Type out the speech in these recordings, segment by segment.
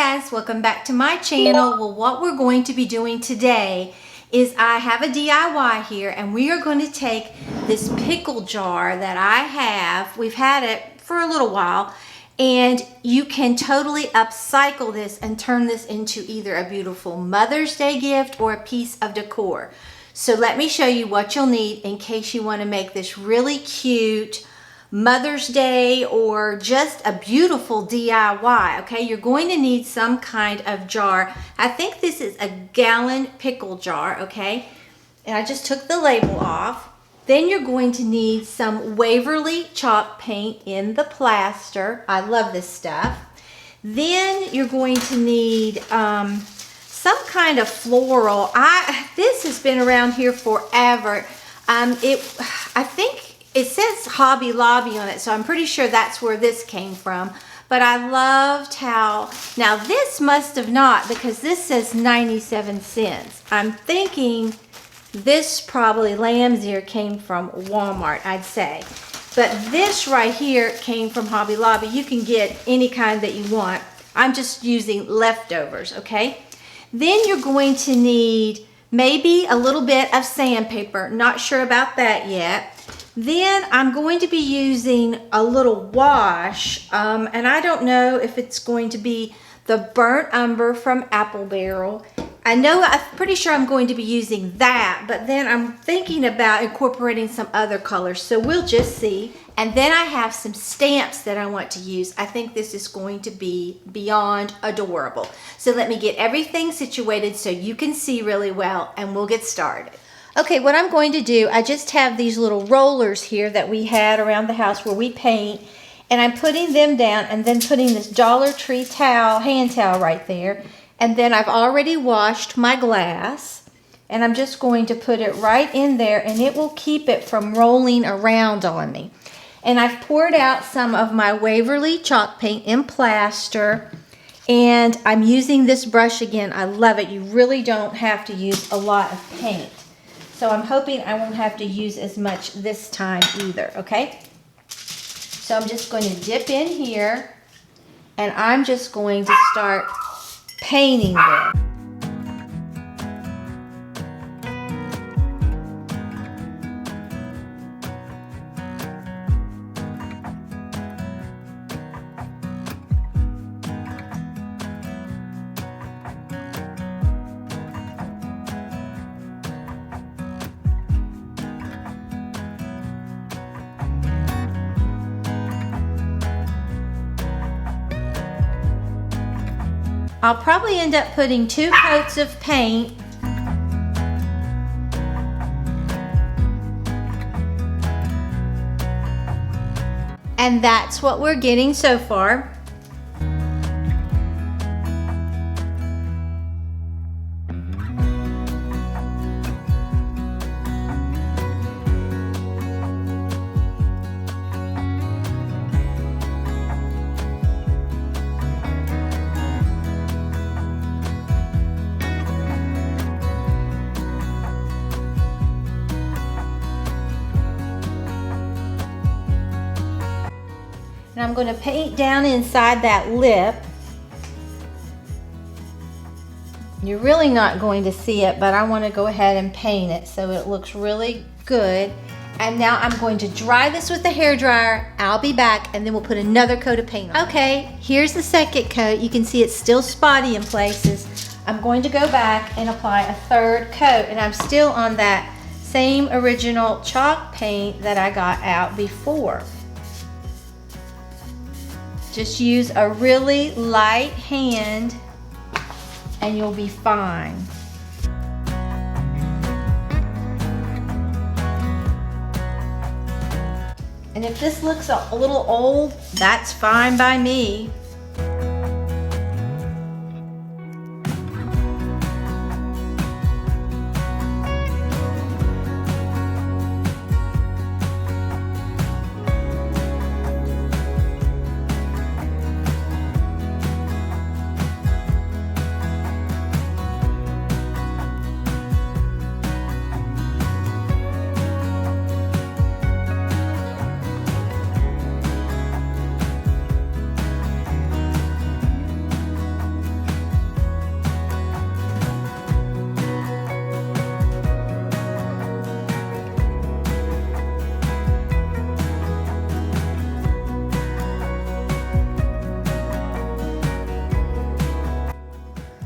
guys, welcome back to my channel. Well, what we're going to be doing today is I have a DIY here, and we are going to take this pickle jar that I have. We've had it for a little while, and you can totally upcycle this and turn this into either a beautiful Mother's Day gift or a piece of decor. So let me show you what you'll need in case you want to make this really cute Mother's Day or just a beautiful DIY. Okay, you're going to need some kind of jar. I think this is a gallon pickle jar, okay? And I just took the label off. Then you're going to need some Waverly chalk paint in the plaster. I love this stuff. Then you're going to need some kind of floral. This has been around here forever. I think it says Hobby Lobby on it, so I'm pretty sure that's where this came from. But I loved how, now this must have not, because this says 97 cents. I'm thinking this probably lamb's ear came from Walmart, I'd say. But this right here came from Hobby Lobby. You can get any kind that you want. I'm just using leftovers, okay? Then you're going to need maybe a little bit of sandpaper. Not sure about that yet. Then I'm going to be using a little wash, and I don't know if it's going to be the burnt umber from Apple Barrel. I'm pretty sure I'm going to be using that, but then I'm thinking about incorporating some other colors, so we'll just see. And then I have some stamps that I want to use. I think this is going to be beyond adorable. So let me get everything situated so you can see really well, and we'll get started. Okay, what I'm going to do, I just have these little rollers here that we had around the house where we paint, and I'm putting them down and then putting this Dollar Tree towel, hand towel right there. And then I've already washed my glass, and I'm just going to put it right in there, and it will keep it from rolling around on me. And I've poured out some of my Waverly chalk paint in plaster, and I'm using this brush again. I love it. You really don't have to use a lot of paint. So I'm hoping I won't have to use as much this time either, okay? So I'm just going to dip in here, and I'm just going to start painting this. I'll probably end up putting 2 coats of paint. And that's what we're getting so far. And I'm going to paint down inside that lip. You're really not going to see it, but I want to go ahead and paint it so it looks really good. And now I'm going to dry this with the hairdryer. I'll be back, and then we'll put another coat of paint on. Okay, here's the second coat. You can see it's still spotty in places. I'm going to go back and apply a 3rd coat, and I'm still on that same original chalk paint that I got out before. Just use a really light hand and you'll be fine. And if this looks a little old, that's fine by me.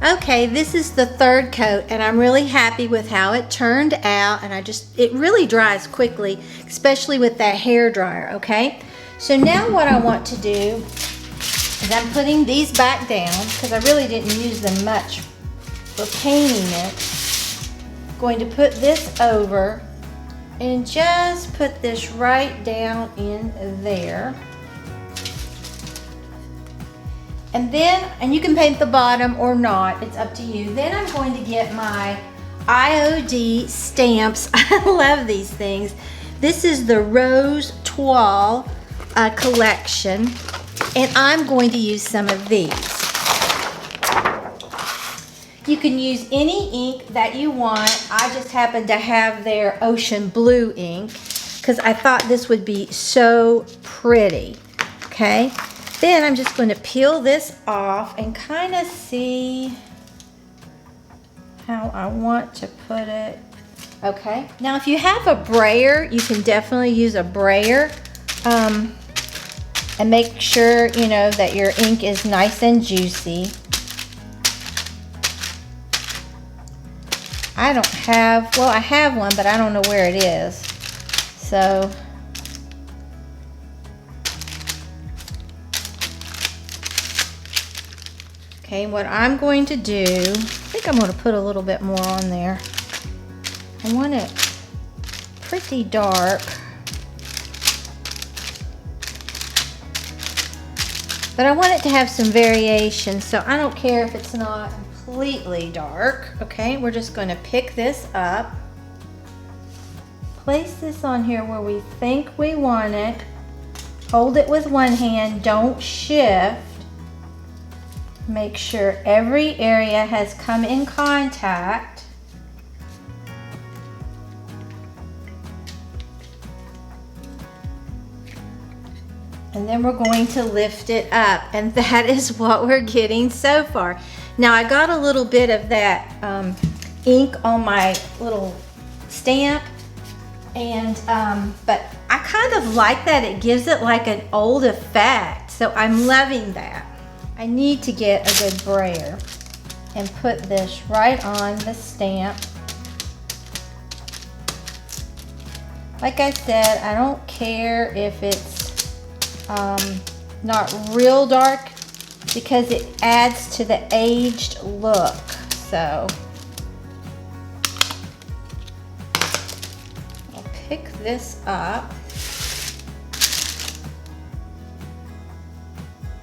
Okay, this is the third coat and I'm really happy with how it turned out, and it really dries quickly, especially with that hair dryer, okay? So now what I want to do is I'm putting these back down because I really didn't use them much for painting it. I'm going to put this over and just put this right down in there. And you can paint the bottom or not, it's up to you. Then I'm going to get my IOD stamps. I love these things. This is the Rose Toile collection, and I'm going to use some of these. You can use any ink that you want. I just happen to have their ocean blue ink because I thought this would be so pretty, okay? Then I'm just going to peel this off and kind of see how I want to put it. Okay, now if you have a brayer, you can definitely use a brayer and make sure, you know, that your ink is nice and juicy. I don't have, well, I have one, but I don't know where it is. So, okay, what I'm going to do, I think I'm going to put a little bit more on there. I want it pretty dark. But I want it to have some variation, so I don't care if it's not completely dark. Okay, we're just going to pick this up. Place this on here where we think we want it. Hold it with one hand, don't shift. Make sure every area has come in contact. And then we're going to lift it up, and that is what we're getting so far. Now I got a little bit of that ink on my little stamp, and but I kind of like that. It gives it like an old effect, so I'm loving that. I need to get a good brayer and put this right on the stamp. Like I said, I don't care if it's not real dark because it adds to the aged look. So I'll pick this up.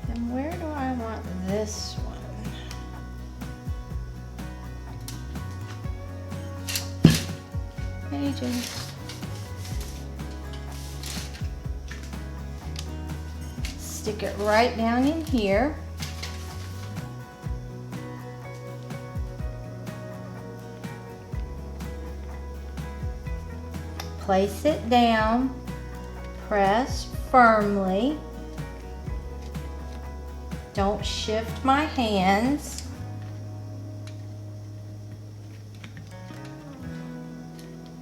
And where do I want this one? Maybe just stick it right down in here. Place it down, press firmly. Don't shift my hands.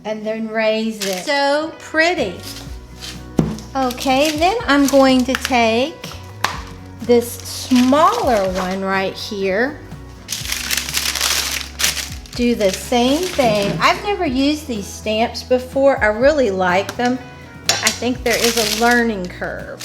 And then raise it. So pretty. Okay, then I'm going to take this smaller one right here. Do the same thing. I've never used these stamps before. I really like them, but I think there is a learning curve.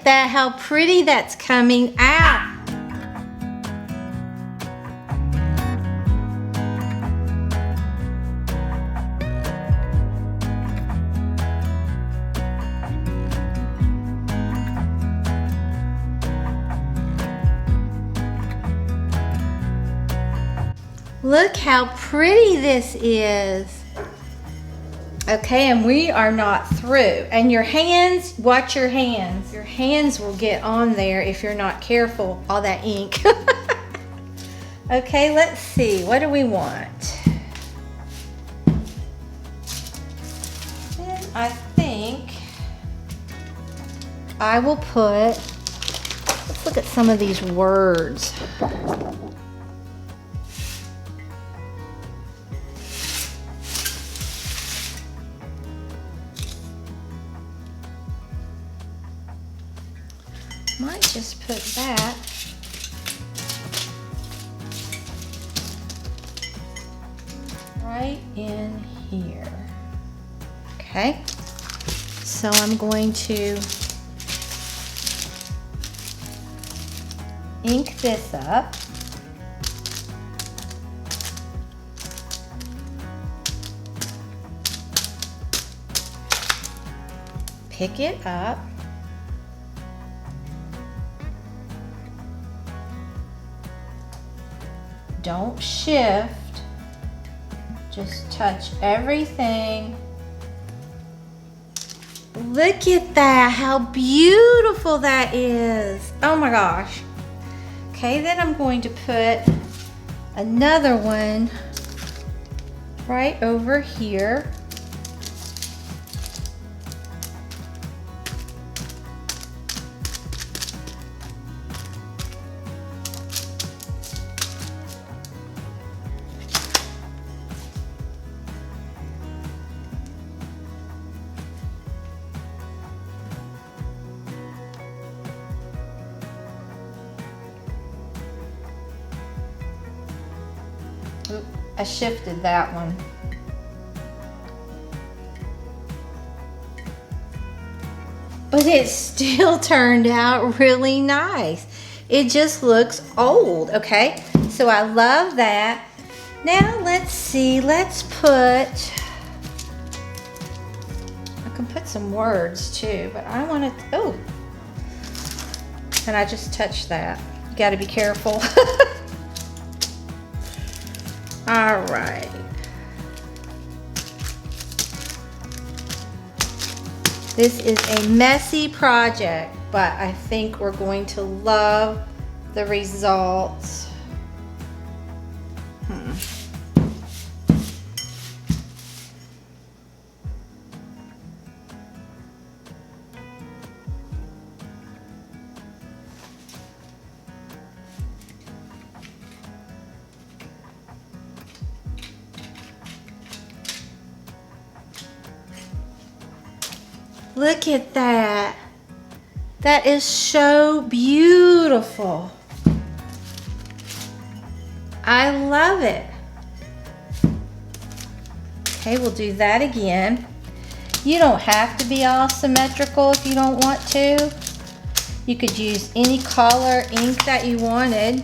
How pretty that's coming out. Look how pretty this is. Okay, and we are not through. And your hands, watch your hands. Your hands will get on there if you're not careful, all that ink. Okay, let's see, what do we want? And I think I will put, let's look at some of these words. Might just put that right in here. Okay, so I'm going to ink this up. Pick it up. Don't shift, just touch everything. Look at that, how beautiful that is. Oh my gosh. Okay, then I'm going to put another one right over here. I shifted that one. But it still turned out really nice. It just looks old, okay? So I love that. Now let's see, let's put, I can put some words too, but I want to, oh, and I just touched that. You gotta be careful. All right. This is a messy project, but I think we're going to love the results. Look at that. That is so beautiful. I love it. Okay, we'll do that again. You don't have to be all symmetrical if you don't want to. You could use any color ink that you wanted.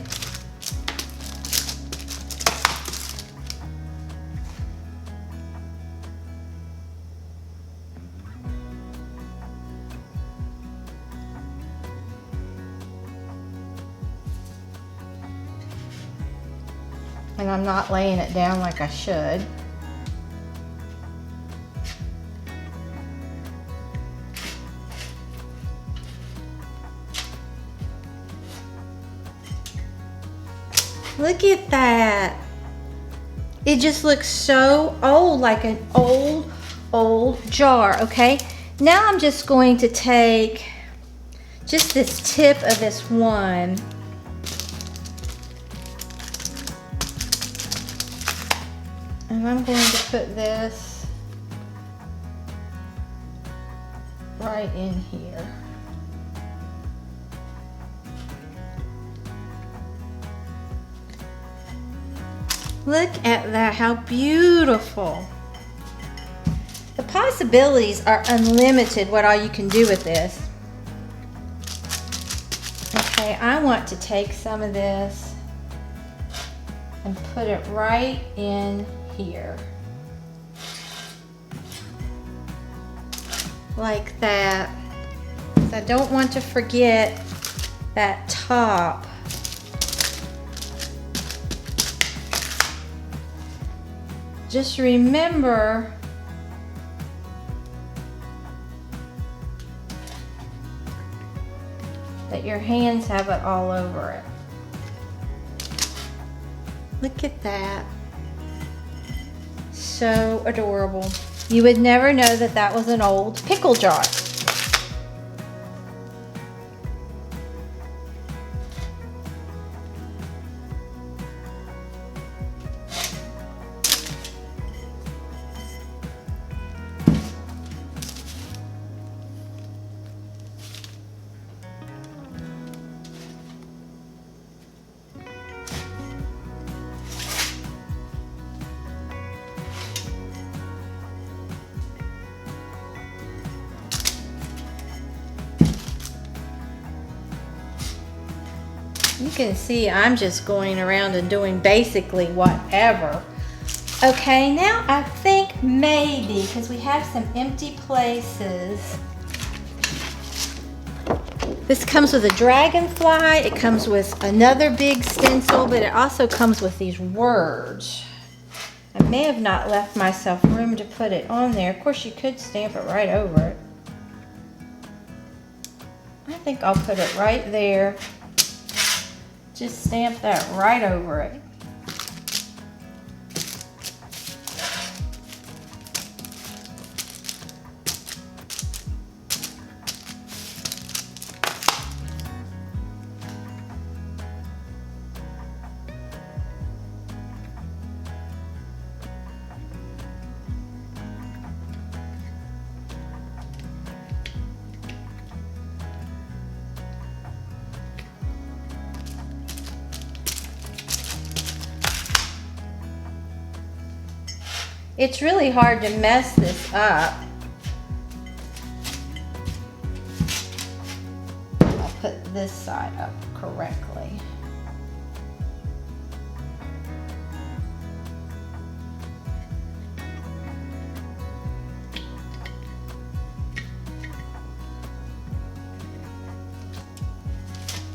And I'm not laying it down like I should. Look at that. It just looks so old, like an old jar, okay? Now I'm just going to take just this tip of this one. And I'm going to put this right in here. Look at that, how beautiful. The possibilities are unlimited, what all you can do with this. Okay, I want to take some of this and put it right in here. Like that. So I don't want to forget that top. Just remember your hands have it all over it. Look at that. So adorable. You would never know that that was an old pickle jar. You can see I'm just going around and doing basically whatever. Okay, now I think maybe, because we have some empty places. This comes with a dragonfly. It comes with another big stencil, but it also comes with these words. I may have not left myself room to put it on there. Of course, you could stamp it right over it. I think I'll put it right there. Just stamp that right over it. It's really hard to mess this up. I'll put this side up correctly.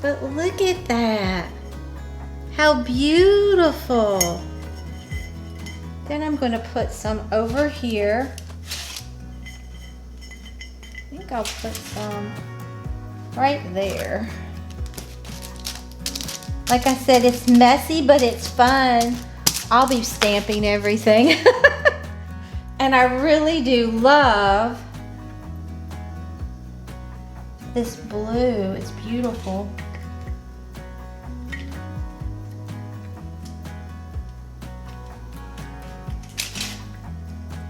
But look at that. How beautiful. Then I'm going to put some over here. I think I'll put some right there. Like I said, it's messy, but it's fun. I'll be stamping everything. And I really do love this blue. It's beautiful.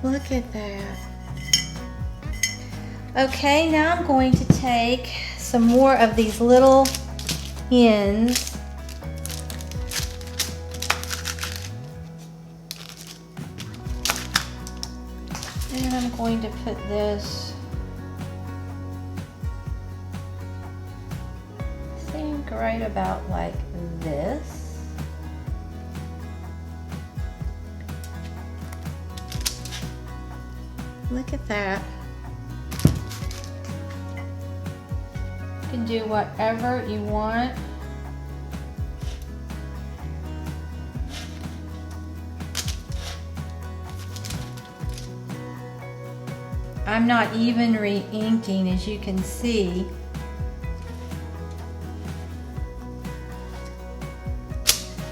Look at that. Okay, now I'm going to take some more of these little ends. And I'm going to put this, I think, right about like this. Look at that. You can do whatever you want. I'm not even re-inking, as you can see.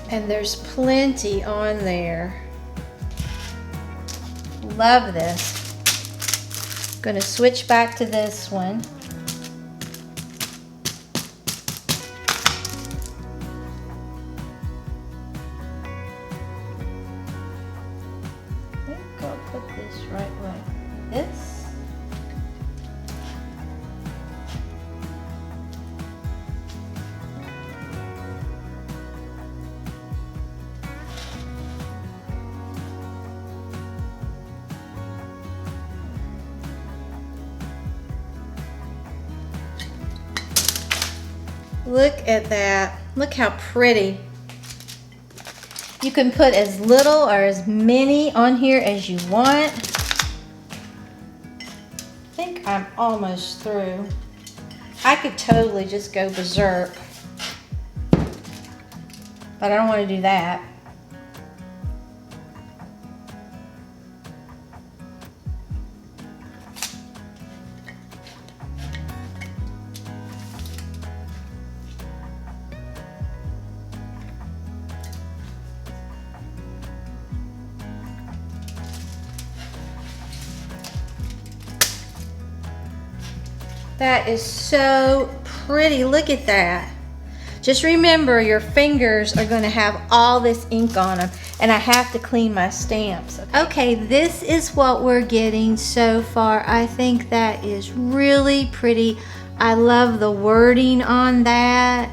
And there's plenty on there. Love this. Going to switch back to this one. I think I'll put this right like this. Look at that. Look how pretty. You can put as little or as many on here as you want. I think I'm almost through. I could totally just go berserk, but I don't want to do that. That is so pretty. Look at that. Just remember, your fingers are going to have all this ink on them, and I have to clean my stamps. Okay, this is what we're getting so far. I think that is really pretty. I love the wording on that.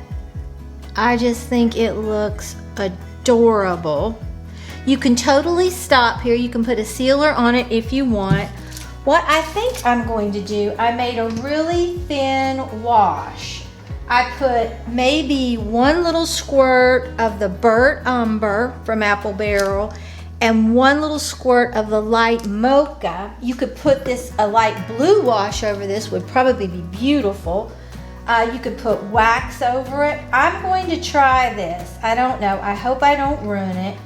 I just think it looks adorable. You can totally stop here. You can put a sealer on it if you want. What I think I'm going to do, I made a really thin wash. I put maybe one little squirt of the burnt Umber from Apple Barrel and one little squirt of the Lite Mocha. You could put this, a light blue wash over this would probably be beautiful. You could put wax over it. I'm going to try this. I don't know. I hope I don't ruin it.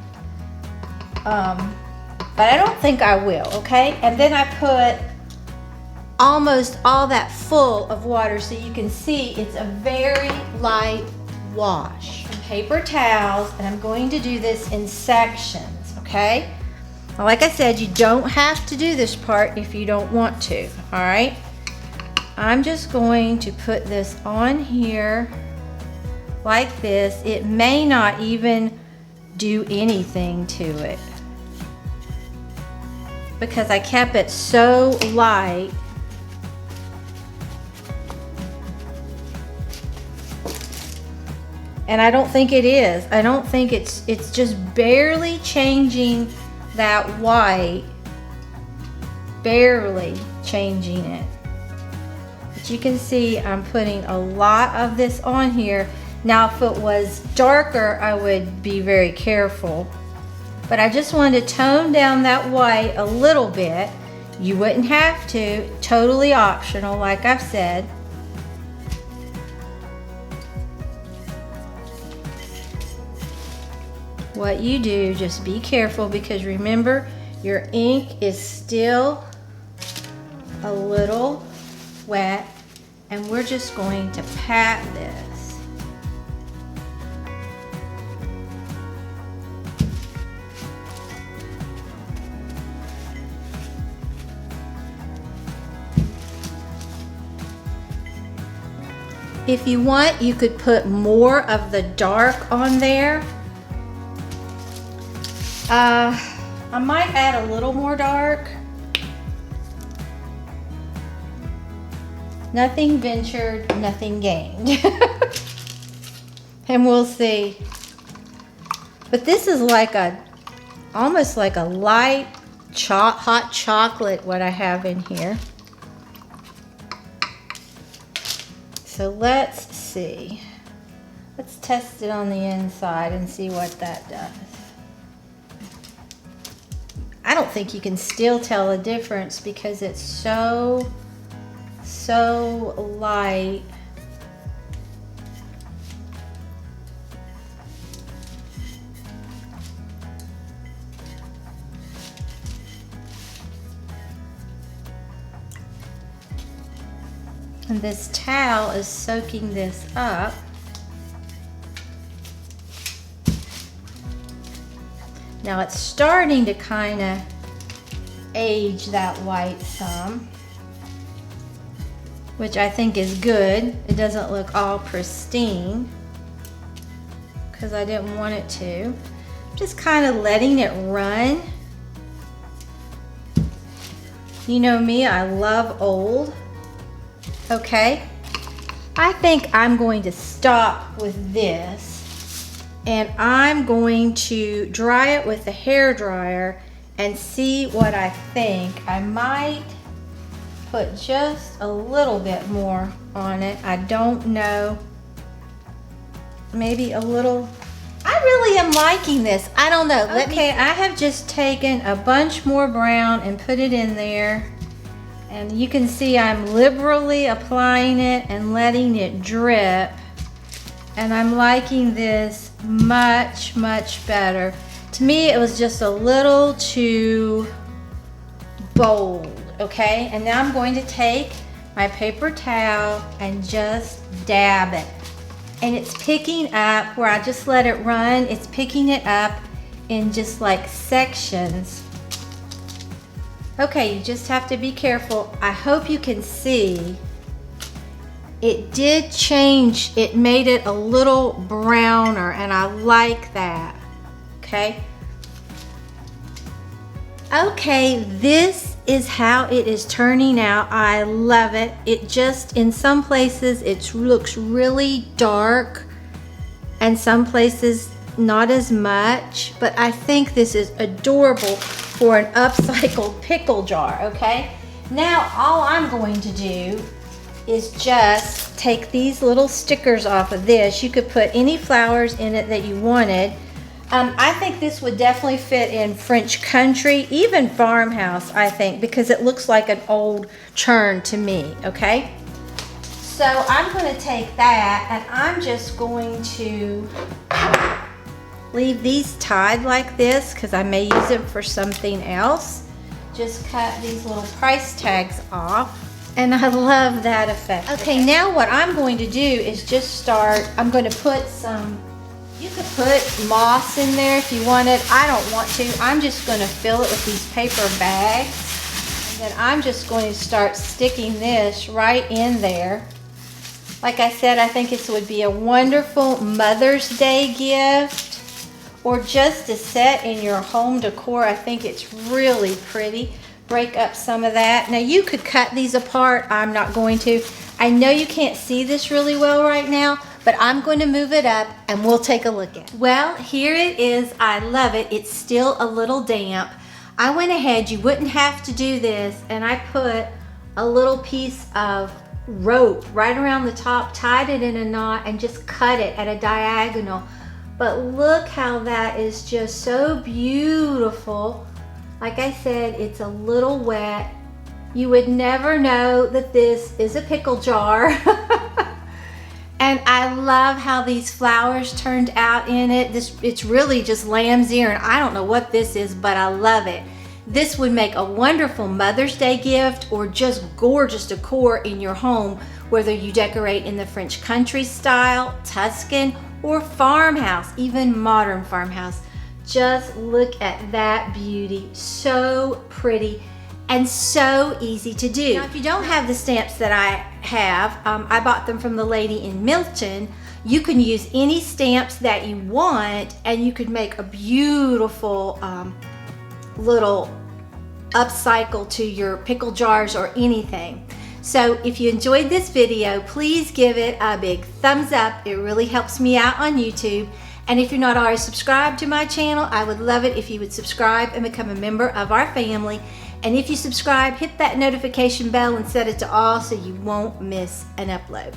But I don't think I will, okay? And then I put almost all that full of water so you can see it's a very light wash. Some paper towels, and I'm going to do this in sections, okay? Well, like I said, you don't have to do this part if you don't want to, all right? I'm just going to put this on here like this. It may not even do anything to it because I kept it so light. And I don't think it is. I don't think it's just barely changing that white, barely changing it. But you can see I'm putting a lot of this on here. Now if it was darker, I would be very careful. But I just wanted to tone down that white a little bit. You wouldn't have to, totally optional like I've said. What you do, just be careful because remember your ink is still a little wet and we're just going to pat this. If you want, you could put more of the dark on there. I might add a little more dark. Nothing ventured, nothing gained. And we'll see. But this is like almost like a light hot chocolate what I have in here. So let's see. Let's test it on the inside and see what that does. I don't think you can still tell a difference because it's so light. And this towel is soaking this up. Now it's starting to kind of age that white some, which I think is good. It doesn't look all pristine because I didn't want it to. Just kind of letting it run. You know me, I love old. Okay, I think I'm going to stop with this. And I'm going to dry it with the hair dryer and see what I think. I might put just a little bit more on it. I don't know. Maybe a little. I really am liking this. I don't know. Okay, I have just taken a bunch more brown and put it in there. And you can see I'm liberally applying it and letting it drip. And I'm liking this much, much better. To me, it was just a little too bold, okay? And now I'm going to take my paper towel and just dab it. And it's picking up, where I just let it run, it's picking it up in just like sections. Okay, you just have to be careful. I hope you can see it did change. It made it a little browner, and I like that. Okay. Okay, this is how it is turning out. I love it. It just, in some places, it looks really dark, and some places not as much, but I think this is adorable for an upcycled pickle jar, okay? Now, all I'm going to do is just take these little stickers off of this. You could put any flowers in it that you wanted. I think this would definitely fit in French country, even farmhouse, I think, because it looks like an old churn to me, okay? So I'm going to take that, and I'm just going to leave these tied like this because I may use them for something else. Just cut these little price tags off, and I love that effect. Okay, now what I'm going to do is just start, I'm going to put some, you could put moss in there if you wanted. I don't want to. I'm just going to fill it with these paper bags. And then I'm just going to start sticking this right in there. Like I said, I think this would be a wonderful Mother's Day gift, or just to set in your home decor. I think it's really pretty. Break up some of that. Now you could cut these apart. I'm not going to. I know you can't see this really well right now, but I'm going to move it up and we'll take a look at it. Well, here it is. I love it. It's still a little damp. I went ahead, you wouldn't have to do this, and I put a little piece of rope right around the top, tied it in a knot, and just cut it at a diagonal. But look how that is just so beautiful. Like I said, it's a little wet. You would never know that this is a pickle jar. And I love how these flowers turned out in it. It's really just lamb's ear, and I don't know what this is, but I love it. This would make a wonderful Mother's Day gift, or just gorgeous decor in your home, whether you decorate in the French country style, Tuscan, or farmhouse, even modern farmhouse. Just look at that beauty. So pretty and so easy to do. Now, if you don't have the stamps that I have, I bought them from the lady in Milton. You can use any stamps that you want, and you could make a beautiful little upcycle to your pickle jars or anything. So if you enjoyed this video, please give it a big thumbs up. It really helps me out on YouTube. And if you're not already subscribed to my channel, I would love it if you would subscribe and become a member of our family. And if you subscribe, hit that notification bell and set it to all so you won't miss an upload.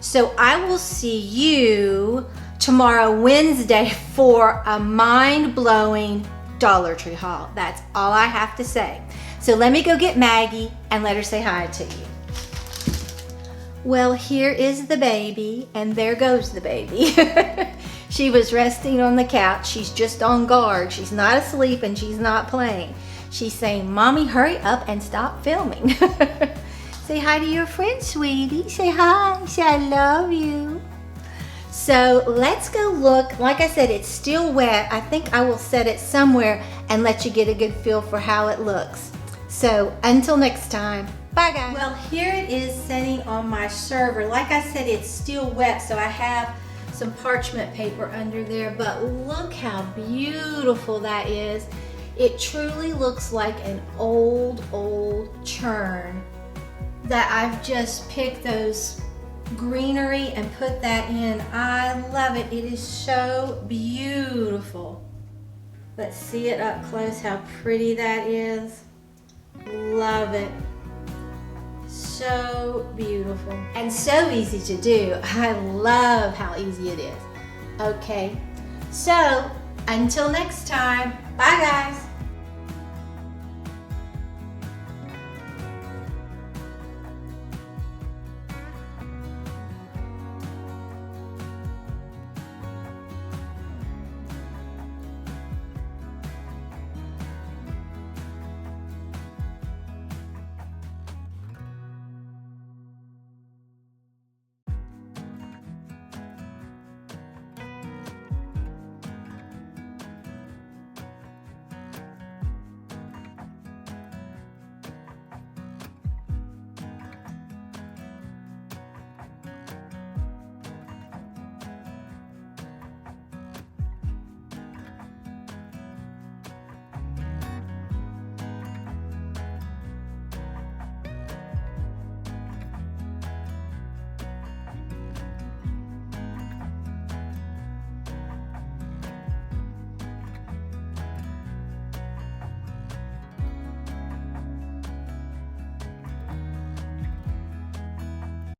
So I will see you tomorrow, Wednesday, for a mind-blowing Dollar Tree haul. That's all I have to say. So let me go get Maggie and let her say hi to you. Well, here is the baby, and there goes the baby. She was resting on the couch. She's just on guard. She's not asleep and she's not playing. She's saying, "Mommy, hurry up and stop filming." Say hi to your friend, sweetie. Say hi. Say I love you. So let's go look. Like I said, it's still wet. I think I will set it somewhere and let you get a good feel for how it looks. So until next time, bye guys. Well, here it is sitting on my server. Like I said, it's still wet, so I have some parchment paper under there, but look how beautiful that is. It truly looks like an old churn that I've just picked those Greenery and put that in. I love it. It is so beautiful. Let's see it up close, how pretty that is. Love it. So beautiful and so easy to do. I love how easy it is. Okay, so until next time, bye guys.